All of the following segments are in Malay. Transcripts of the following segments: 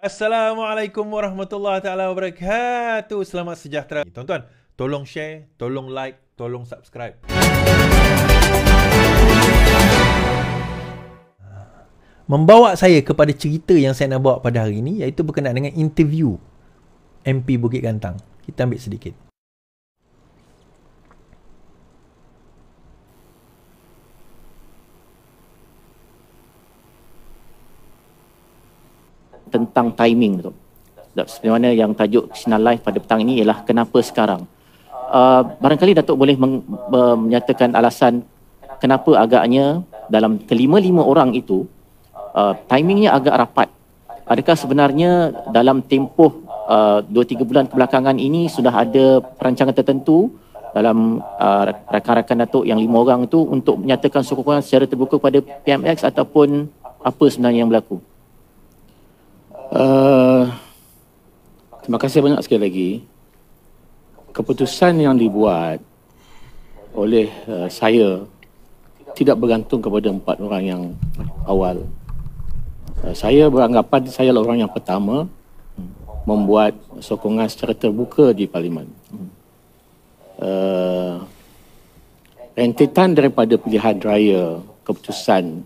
Assalamualaikum warahmatullahi taala wabarakatuh. Selamat sejahtera. Tuan-tuan, tolong share, tolong like, tolong subscribe. Membawa saya kepada cerita yang saya nak bawa pada hari ini, iaitu berkenaan dengan interview MP Bukit Gantang. Kita ambil sedikit. Tentang timing tu. Sebenarnya yang tajuk Sinar Live pada petang ini ialah kenapa sekarang. Barangkali Datuk boleh menyatakan alasan kenapa agaknya dalam kelima-lima orang itu timingnya agak rapat. Adakah sebenarnya dalam tempoh 2-3 bulan kebelakangan ini sudah ada perancangan tertentu dalam rakan-rakan Datuk yang 5 orang itu untuk menyatakan sokongan secara terbuka kepada PMX ataupun apa sebenarnya yang berlaku? Terima kasih banyak sekali lagi. Keputusan yang dibuat oleh saya tidak bergantung kepada 4 orang yang awal. Saya beranggapan saya adalah orang yang pertama membuat sokongan secara terbuka di Parlimen. Rentetan daripada pilihan raya keputusan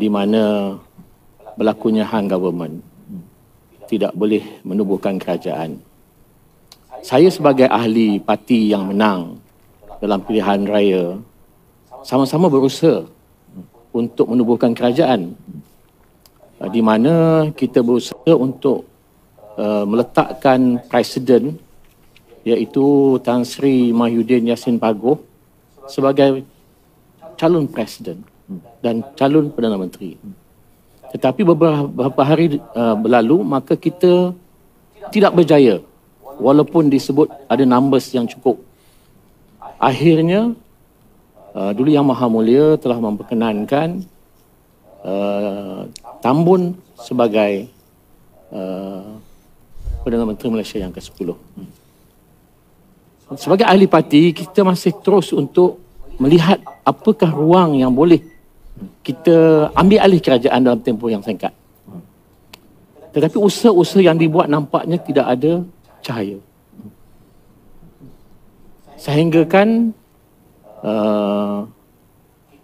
di mana berlakunya hang government tidak boleh menubuhkan kerajaan. Saya sebagai ahli parti yang menang dalam pilihan raya sama-sama berusaha untuk menubuhkan kerajaan, di mana kita berusaha untuk meletakkan presiden, iaitu Tan Sri Mahyudin Yassin Paguh sebagai calon presiden dan calon Perdana Menteri. Tetapi beberapa hari berlalu, maka kita tidak berjaya walaupun disebut ada numbers yang cukup. Akhirnya, Duli Yang Maha Mulia telah memperkenankan Tambun sebagai Perdana Menteri Malaysia yang ke-10. Sebagai ahli parti, kita masih terus untuk melihat apakah ruang yang boleh kita ambil alih kerajaan dalam tempoh yang singkat. Tetapi usaha-usaha yang dibuat nampaknya tidak ada cahaya. Sehingga kan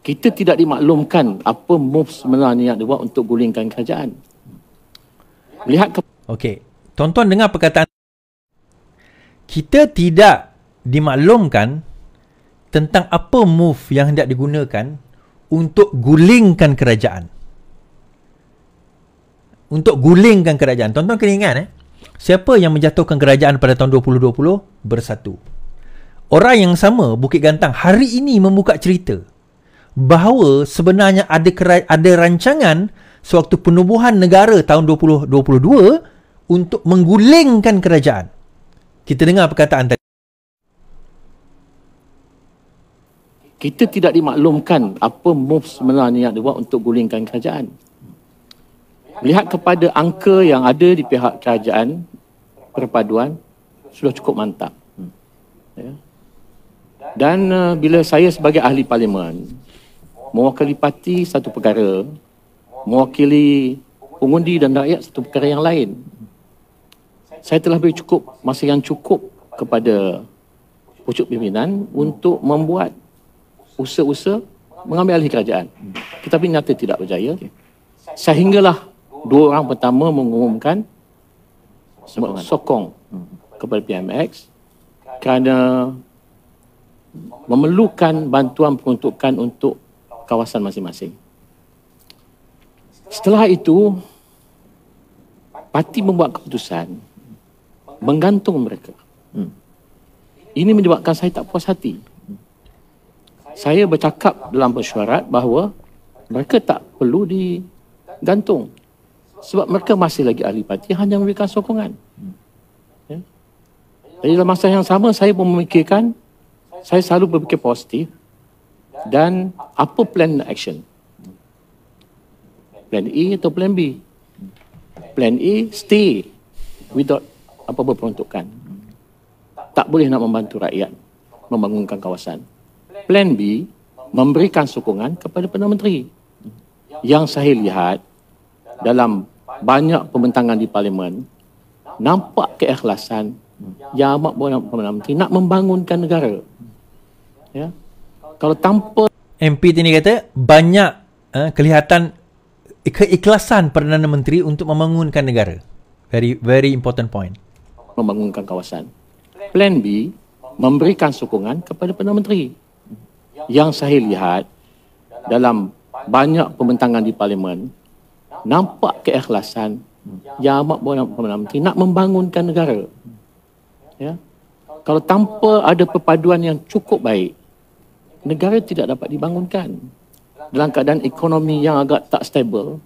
kita tidak dimaklumkan apa move sebenarnya yang dibuat untuk gulingkan kerajaan. Melihat Okey, tuan-tuan dengar perkataan. Kita tidak dimaklumkan tentang apa move yang hendak digunakan untuk gulingkan kerajaan. Untuk gulingkan kerajaan. Tuan-tuan kena ingat, siapa yang menjatuhkan kerajaan pada tahun 2020? Bersatu. Orang yang sama, Bukit Gantang, hari ini membuka cerita bahawa sebenarnya ada rancangan sewaktu penubuhan negara tahun 2022 untuk menggulingkan kerajaan. Kita dengar perkataan tadi. kita tidak dimaklumkan apa move sebenarnya yang dibuat untuk gulingkan kerajaan. Melihat kepada angka yang ada di pihak kerajaan, perpaduan sudah cukup mantap. Ya. Dan bila saya sebagai ahli parlimen mewakili parti satu perkara, mewakili pengundi dan rakyat satu perkara yang lain, saya telah beri cukup masa yang cukup kepada pucuk pimpinan untuk membuat usaha-usaha mengambil alih kerajaan. Tetapi nyata tidak berjaya. Sehinggalah 2 orang pertama mengumumkan sokong kepada PMX kerana memerlukan bantuan peruntukan untuk kawasan masing-masing. Setelah itu, parti membuat keputusan menggantung mereka. Ini menyebabkan saya tak puas hati. Saya bercakap dalam mesyuarat bahawa mereka tak perlu digantung. Sebab mereka masih lagi ahli parti, hanya memberikan sokongan. Ya. Jadi dalam masa yang sama, saya pun memikirkan, saya selalu berfikir positif dan apa plan action. Plan A atau plan B. Plan A, stay without apa-apa peruntukan. Tak boleh nak membantu rakyat membangunkan kawasan. Plan B, memberikan sokongan kepada Perdana Menteri. Yang saya lihat dalam banyak pembentangan di Parlimen, nampak keikhlasan Yang Amat Perdana Menteri nak membangunkan negara. Ya. Kalau tanpa MP tadi kata banyak kelihatan keikhlasan Perdana Menteri untuk membangunkan negara. Very important point. membangunkan kawasan. Plan B, memberikan sokongan kepada Perdana Menteri. Yang saya lihat dalam banyak pembentangan di Parlimen, nampak keikhlasan Yang Amat Perdana Menteri nak membangunkan negara. Ya. Kalau tanpa ada perpaduan yang cukup baik, negara tidak dapat dibangunkan. Dalam keadaan ekonomi yang agak tak stabil,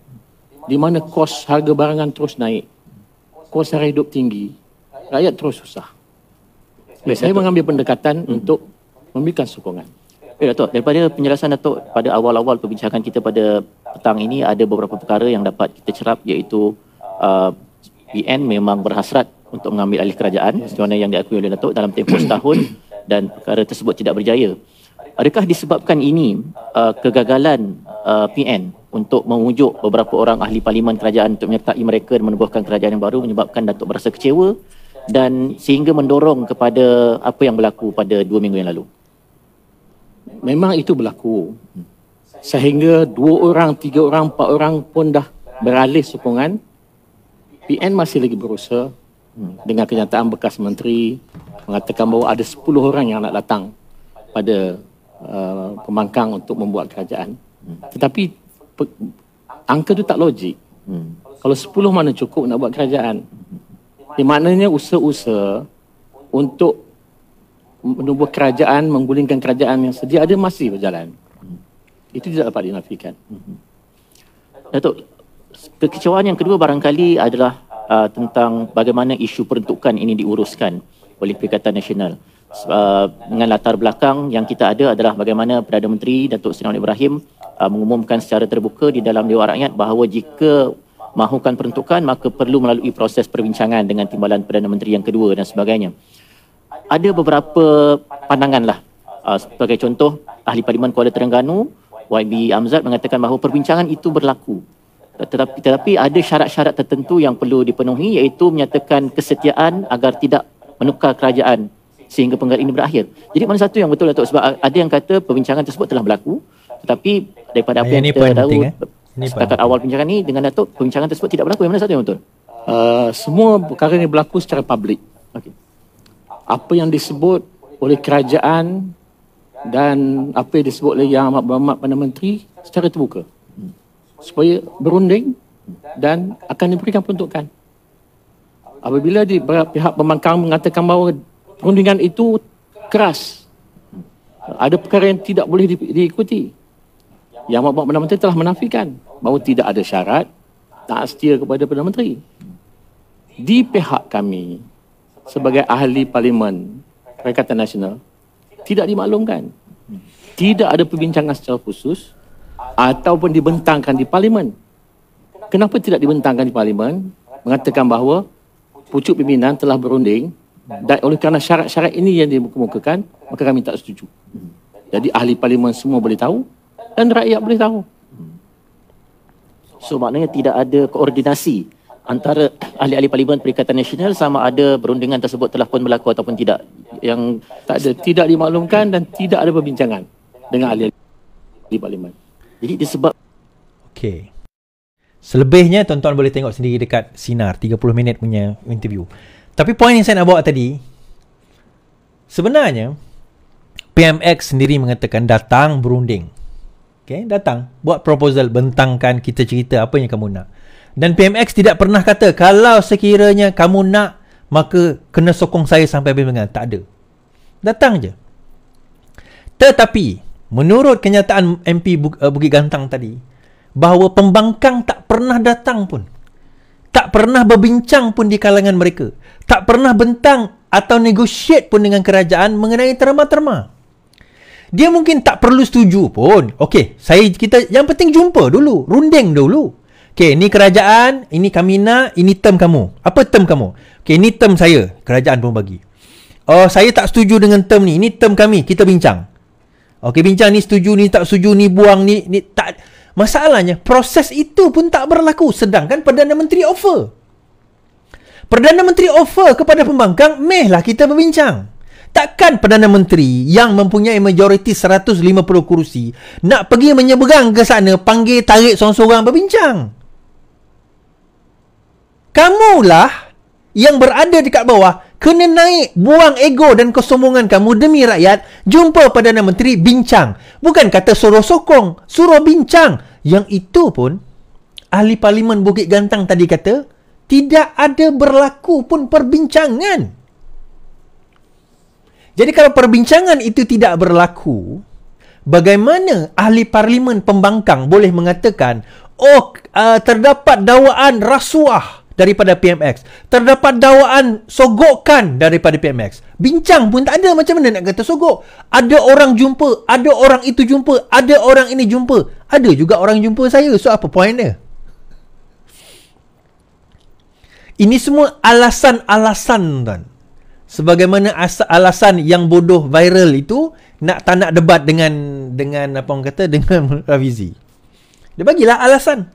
di mana kos harga barangan terus naik, kos harga hidup tinggi, rakyat terus susah. Saya mengambil pendekatan untuk memberikan sokongan. Datuk, daripada penjelasan Datuk pada awal-awal perbincangan kita pada petang ini, ada beberapa perkara yang dapat kita cerap, iaitu PN memang berhasrat untuk mengambil alih kerajaan, seperti mana yang diakui oleh Datuk dalam tempoh setahun, dan perkara tersebut tidak berjaya. Adakah disebabkan ini kegagalan PN untuk memujuk beberapa orang ahli parlimen kerajaan untuk menyertai mereka dan menubuhkan kerajaan yang baru menyebabkan Datuk berasa kecewa dan sehingga mendorong kepada apa yang berlaku pada 2 minggu yang lalu? Memang itu berlaku. Sehingga 2 orang, 3 orang, 4 orang pun dah beralih sokongan. PN masih lagi berusaha dengan kenyataan bekas menteri mengatakan bahawa ada 10 orang yang nak datang pada pembangkang untuk membuat kerajaan. Tetapi angka itu tak logik. Kalau 10 mana cukup nak buat kerajaan? Maknanya usaha-usaha untuk menubuh kerajaan, menggulingkan kerajaan yang sedia ada masih berjalan. Itu tidak dapat dinafikan. Datuk, kekecewaan yang kedua barangkali adalah tentang bagaimana isu peruntukan ini diuruskan oleh Perikatan Nasional. Dengan latar belakang yang kita ada adalah bagaimana Perdana Menteri Datuk Seri Anwar Ibrahim mengumumkan secara terbuka di dalam Dewan Rakyat bahawa jika mahukan peruntukan maka perlu melalui proses perbincangan dengan timbalan Perdana Menteri yang kedua dan sebagainya. Ada beberapa pandangan lah. Sebagai contoh, Ahli Parlimen Kuala Terengganu, YB Amzad mengatakan bahawa perbincangan itu berlaku. Tetapi ada syarat-syarat tertentu yang perlu dipenuhi, iaitu menyatakan kesetiaan agar tidak menukar kerajaan sehingga perkara ini berakhir. Jadi mana satu yang betul, Datuk? Sebab ada yang kata perbincangan tersebut telah berlaku, tetapi daripada apa yang kita tahu setakat awal perbincangan ini dengan Datuk, perbincangan tersebut tidak berlaku. Yang mana satu yang betul? Semua perkara ini berlaku secara publik. Okey. Apa yang disebut oleh kerajaan dan apa yang disebut oleh Yang Amat Perdana Menteri secara terbuka. Supaya berunding dan akan diberikan peruntukan. Apabila pihak pembangkang mengatakan bahawa perundingan itu keras, ada perkara yang tidak boleh diikuti. Yang Amat Perdana Menteri telah menafikan bahawa tidak ada syarat tak setia kepada Perdana Menteri. Di pihak kami sebagai ahli Parlimen Perikatan Nasional tidak dimaklumkan. Tidak ada perbincangan secara khusus ataupun dibentangkan di Parlimen. Kenapa tidak dibentangkan di Parlimen? Mengatakan bahawa pucuk pimpinan telah berunding dan oleh kerana syarat-syarat ini yang dikemukakan, maka kami tak setuju. Jadi ahli Parlimen semua boleh tahu dan rakyat boleh tahu. So maknanya tidak ada koordinasi antara ahli-ahli Parlimen Perikatan Nasional sama ada perundingan tersebut telah pun berlaku ataupun tidak. Yang tak ada, tidak dimaklumkan dan tidak ada perbincangan dengan ahli Parlimen. Jadi disebab Okey. Selebihnya tuan-tuan boleh tengok sendiri dekat Sinar 30 minit punya interview. Tapi poin yang saya nak bawa tadi, sebenarnya PMX sendiri mengatakan datang berunding. Okey, datang buat proposal, bentangkan, kita cerita apa yang kamu nak. Dan PMX tidak pernah kata kalau sekiranya kamu nak maka kena sokong saya sampai habis dengan. Tak ada. Datang je. Tetapi menurut kenyataan MP Bukit Gantang tadi, bahawa pembangkang tak pernah datang pun. Tak pernah berbincang pun di kalangan mereka. Tak pernah bentang atau negotiate pun dengan kerajaan mengenai terma-terma. Dia mungkin tak perlu setuju pun. Okey, kita yang penting jumpa dulu, runding dulu. Okey, ni kerajaan, ini kami nak, ini term kamu. Apa term kamu? Okey, ini term saya, kerajaan pun bagi. Oh, saya tak setuju dengan term ni, ini term kami, kita bincang. Okey, bincang ni setuju, ni tak setuju, ni buang, ni tak. Masalahnya, proses itu pun tak berlaku. Sedangkan Perdana Menteri offer. Perdana Menteri offer kepada pembangkang, mehlah kita berbincang. Takkan Perdana Menteri yang mempunyai majoriti 150 kursi nak pergi menyeberang ke sana, panggil tarik seorang-seorang berbincang. Kamulah yang berada dekat bawah kena naik, buang ego dan kesombongan kamu demi rakyat, jumpa Perdana Menteri, bincang. Bukan kata suruh sokong, suruh bincang. Yang itu pun ahli Parlimen Bukit Gantang tadi kata tidak ada berlaku pun perbincangan. Jadi kalau perbincangan itu tidak berlaku, bagaimana ahli Parlimen Pembangkang boleh mengatakan, terdapat dakwaan rasuah daripada PMX, terdapat dakwaan sogokan daripada PMX. Bincang pun tak ada, macam mana nak kata sogok? Ada orang jumpa, ada orang itu jumpa, ada orang ini jumpa. Ada juga orang jumpa saya, so apa point dia? Ini semua alasan-alasan, tuan. Sebagaimana alasan yang bodoh viral itu tak nak debat dengan apa orang kata, dengan Rafizi. Dia bagilah alasan.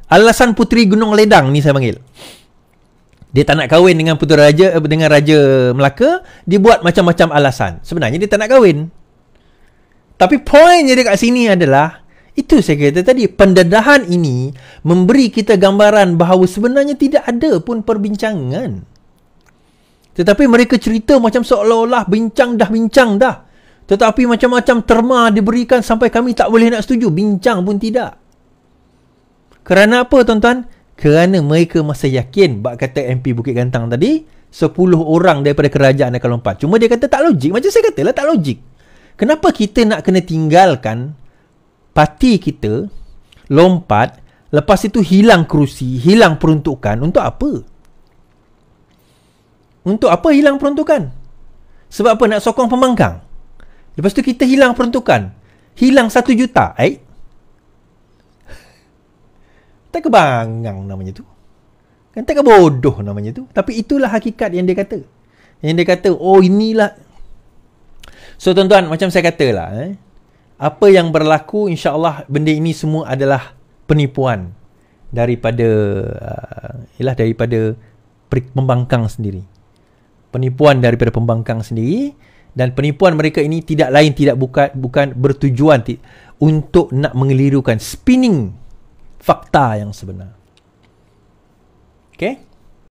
Alasan Puteri Gunung Ledang ni saya panggil. Dia tak nak kahwin dengan Putera Raja, dengan Raja Melaka, dia buat macam-macam alasan. Sebenarnya dia tak nak kahwin. Tapi poinnya dekat sini adalah, itu saya kata tadi, pendedahan ini memberi kita gambaran bahawa sebenarnya tidak ada pun perbincangan. Tetapi mereka cerita macam seolah-olah bincang dah. Tetapi macam-macam terma diberikan sampai kami tak boleh nak setuju. Bincang pun tidak. Kerana apa, tuan-tuan? Kerana mereka masih yakin, bak kata MP Bukit Gantang tadi, 10 orang daripada kerajaan akan lompat. Cuma dia kata tak logik. Macam saya katalah, tak logik. Kenapa kita nak kena tinggalkan parti kita lompat, lepas itu hilang kerusi, hilang peruntukan? Untuk apa? Untuk apa hilang peruntukan? Sebab apa? Nak sokong pembangkang. Lepas tu kita hilang peruntukan. Hilang 1 juta. Tak kebangang namanya tu. Kan tak kebodoh namanya tu. Tapi itulah hakikat yang dia kata. Yang dia kata, inilah. So tuan-tuan, macam saya katalah, apa yang berlaku, insya-Allah benda ini semua adalah penipuan daripada daripada pembangkang sendiri. Penipuan daripada pembangkang sendiri, dan penipuan mereka ini tidak lain bukan bertujuan untuk nak mengelirukan, spinning fakta yang sebenar. Okay?